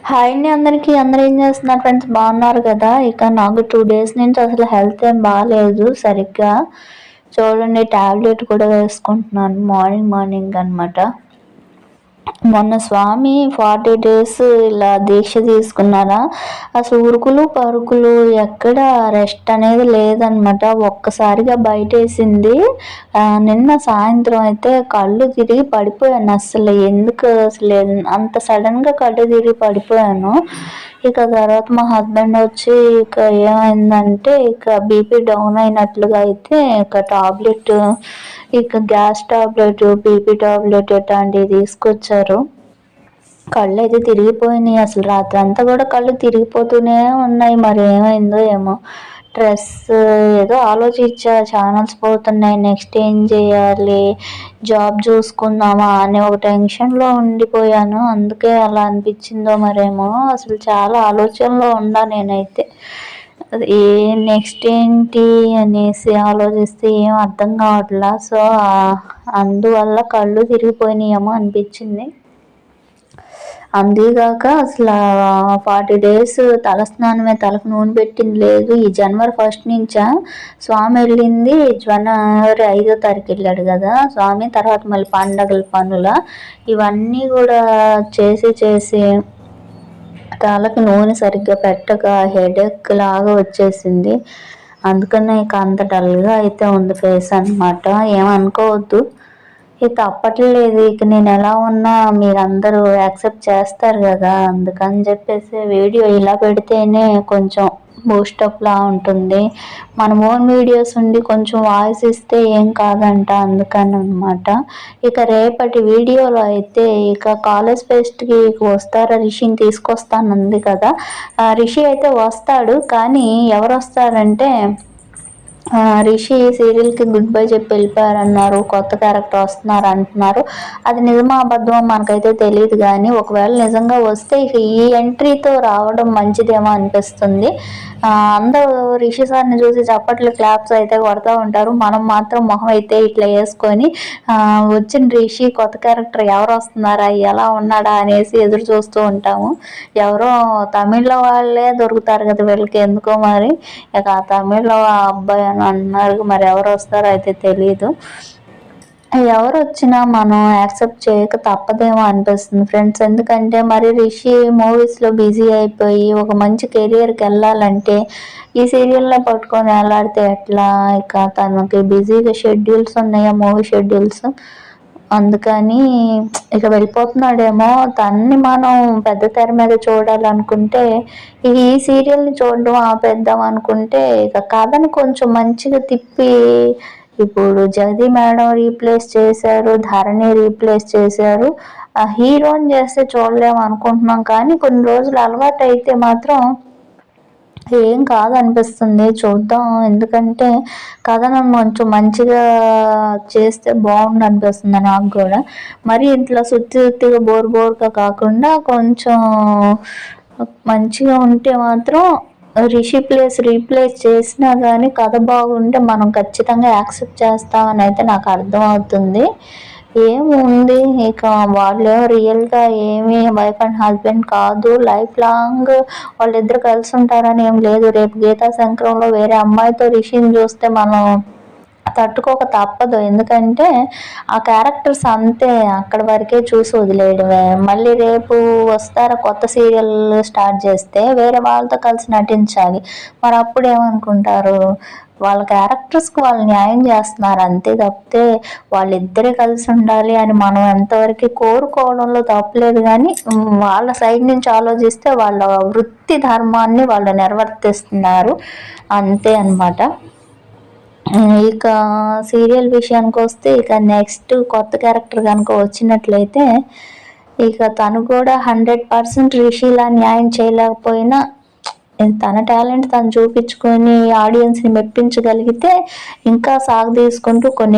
Hi అండి అందరికీ. అందరూ ఏం చేస్తున్నారు ఫ్రెండ్స్? బాగున్నారు కదా? ఇక నాకు 2 డేస్ నుంచి అసలు హెల్త్ ఏం బాగాలేదు సరిగ్గా. చూడండి, టాబ్లెట్ కూడా వేసుకుంటున్నాను మార్నింగ్ మార్నింగ్ అనమాట. మొన్న స్వామి 40 డేస్ ఇలా దీక్ష తీసుకున్నారా, అసలు ఉరుకులు పరుకులు ఎక్కడ రెస్ట్ అనేది లేదనమాట. ఒక్కసారిగా బయటేసింది. నిన్న సాయంత్రం అయితే కళ్ళు తిరిగి పడిపోయాను. అసలు ఎందుకు అసలు అంత సడన్గా కళ్ళు తిరిగి పడిపోయాను. ఇక తర్వాత మా హస్బెండ్ వచ్చి ఇక ఏమైందంటే ఇక బీపీ డౌన్ అయినట్లుగా అయితే ఇక టాబ్లెట్, ఇక గ్యాస్ టాబ్లెట్, బీపీ టాబ్లెట్ ఇట్లాంటివి తీసుకొచ్చారు. కళ్ళు అయితే తిరిగిపోయినాయి. అసలు రాత్రి అంతా కూడా కళ్ళు తిరిగిపోతూనే ఉన్నాయి. మరి ఏమైందో ఏమో. స్ట్రెస్ ఏదో ఆలోచించా, ఛానల్స్ పోతున్నాయి, నెక్స్ట్ ఏం చేయాలి, జాబ్ చూసుకుందామా అనే ఒక టెన్షన్లో ఉండిపోయాను. అందుకే అలా అనిపించిందో మరేమో. అసలు చాలా ఆలోచనలో ఉన్నా నేనైతే. ఏ నెక్స్ట్ ఏంటి అనేసి ఆలోచిస్తే ఏం అర్థం కావట్లా. సో అందువల్ల కళ్ళు తిరిగిపోయినాయేమో అనిపించింది. అంతేగాక అసలు 40 డేస్ తలస్నానమే, తలకు నూనె పెట్టింది లేదు. ఈ జనవరి 1 నుంచా స్వామి వెళ్ళింది. జనవరి 5వ తారీఖు వెళ్ళాడు కదా స్వామి. తర్వాత మళ్ళీ పండగల పనుల ఇవన్నీ కూడా చేసి తలకు నూనె సరిగ్గా పెట్టక హెడేక్ లాగా వచ్చేసింది. అందుకనే ఇక అంత డల్గా అయితే ఉంది ఫేస్ అనమాట. ఏమనుకోవద్దు, ఇక తప్పట్లేదు. ఇక నేను ఎలా ఉన్నా మీరందరూ యాక్సెప్ట్ చేస్తారు కదా, అందుకని చెప్పేసి వీడియో ఇలా పెడితేనే కొంచెం బూస్టప్లా ఉంటుంది. మన ఓన్ వీడియోస్ ఉండి కొంచెం వాయిస్ ఇస్తే ఏం కాదంట, అందుకని అనమాట. ఇక రేపటి వీడియోలో అయితే ఇక కాలేజ్ ఫెస్ట్కి వస్తారా, రిషిని తీసుకొస్తానంది కదా. రిషి అయితే వస్తాడు, కానీ ఎవరు వస్తారంటే రిషి సీరియల్కి గుడ్ బై చెప్పి వెళ్ళిపోయారన్నారు. కొత్త క్యారెక్టర్ వస్తున్నారు అంటున్నారు. అది నిజమా అబద్ధమో మనకైతే తెలియదు, కానీ ఒకవేళ నిజంగా వస్తే ఇక ఈ ఎంట్రీతో రావడం మంచిదేమో అనిపిస్తుంది. అందరూ రిషి సార్ని చూసి చప్పట్లు క్లాప్స్ అయితే కొడతా ఉంటారు. మనం మాత్రం మొహం అయితే ఇట్లా వేసుకొని వచ్చిన రిషి కొత్త క్యారెక్టర్ ఎవరు వస్తున్నారా, ఎలా ఉన్నాడా అనేసి ఎదురు చూస్తూ ఉంటాము. ఎవరో తమిళ్లో వాళ్ళే దొరుకుతారు కదా వీళ్ళకి ఎందుకో మరి. ఇక ఆ తమిళ్లో అబ్బాయి అని అన్నారు, మరి ఎవరు వస్తారో అయితే తెలీదు. ఎవరు వచ్చినా మనం యాక్సెప్ట్ చేయక తప్పదేమో అనిపిస్తుంది ఫ్రెండ్స్. ఎందుకంటే మరి రిషి మూవీస్లో బిజీ అయిపోయి ఒక మంచి కెరియర్కి వెళ్ళాలంటే ఈ సీరియల్లో పట్టుకొని వెళ్ళాడితే ఎట్లా. ఇక తనకి బిజీగా షెడ్యూల్స్ ఉన్నాయా, మూవీ షెడ్యూల్స్, అందుకని ఇక వెళ్ళిపోతున్నాడేమో. తన్ని మనం పెద్ద తెర మీద చూడాలనుకుంటే ఈ సీరియల్ని చూడడం ఆపేద్దాం అనుకుంటే ఇక కథను కొంచెం మంచిగా తిప్పి, ఇప్పుడు జగతి మేడం రీప్లేస్ చేశారు, ధరణి రీప్లేస్ చేశారు. హీరోని చేస్తే చూడలేము అనుకుంటున్నాం, కానీ కొన్ని రోజులు అలవాటు అయితే మాత్రం ఏం కాదనిపిస్తుంది. చూద్దాం, ఎందుకంటే కథను కొంచెం మంచిగా చేస్తే బాగుండు అనిపిస్తుంది నాకు కూడా. మరి ఇంట్లో సుత్తిగా బోరుగా కాకుండా కొంచెం మంచిగా ఉంటే మాత్రం రిషి ప్లేస్ రీప్లేస్ చేసినా కానీ కథ బాగుంటే మనం ఖచ్చితంగా యాక్సెప్ట్ చేస్తామని అయితే నాకు అర్థమవుతుంది. ఏముంది, ఇక వాళ్ళు రియల్గా ఏమీ వైఫ్ అండ్ హస్బెండ్ కాదు, లైఫ్ లాంగ్ వాళ్ళిద్దరు కలిసి ఉంటారని ఏం లేదు. రేపు గీతా శంకరంలో వేరే అమ్మాయితో రిషిని చూస్తే మనం తట్టుకోక తప్పదు. ఎందుకంటే ఆ క్యారెక్టర్స్ అంతే, అక్కడి వరకే చూసి వదిలేయడమే. మళ్ళీ రేపు వస్తారా కొత్త సీరియల్ స్టార్ట్ చేస్తే వేరే వాళ్ళతో కలిసి నటించాలి. మరి అప్పుడు ఏమనుకుంటారు, వాళ్ళ క్యారెక్టర్స్కి వాళ్ళు న్యాయం చేస్తున్నారు అంతే తప్పితే వాళ్ళిద్దరే కలిసి ఉండాలి అని మనం ఎంతవరకు కోరుకోవడంలో తప్పలేదు. కానీ వాళ్ళ సైడ్ నుంచి ఆలోచిస్తే వాళ్ళ వృత్తి ధర్మాన్ని వాళ్ళు నిర్వర్తిస్తున్నారు అంతే అన్నమాట. ఇక సీరియల్ విషయానికి వస్తే ఇక నెక్స్ట్ కొత్త క్యారెక్టర్ కనుక వచ్చినట్లయితే ఇక తను కూడా 100% రిషిలా న్యాయం చేయలేకపోయినా తన టాలెంట్ తను చూపించుకొని ఆడియన్స్ని మెప్పించగలిగితే ఇంకా సాగదీసుకుంటూ కొన్ని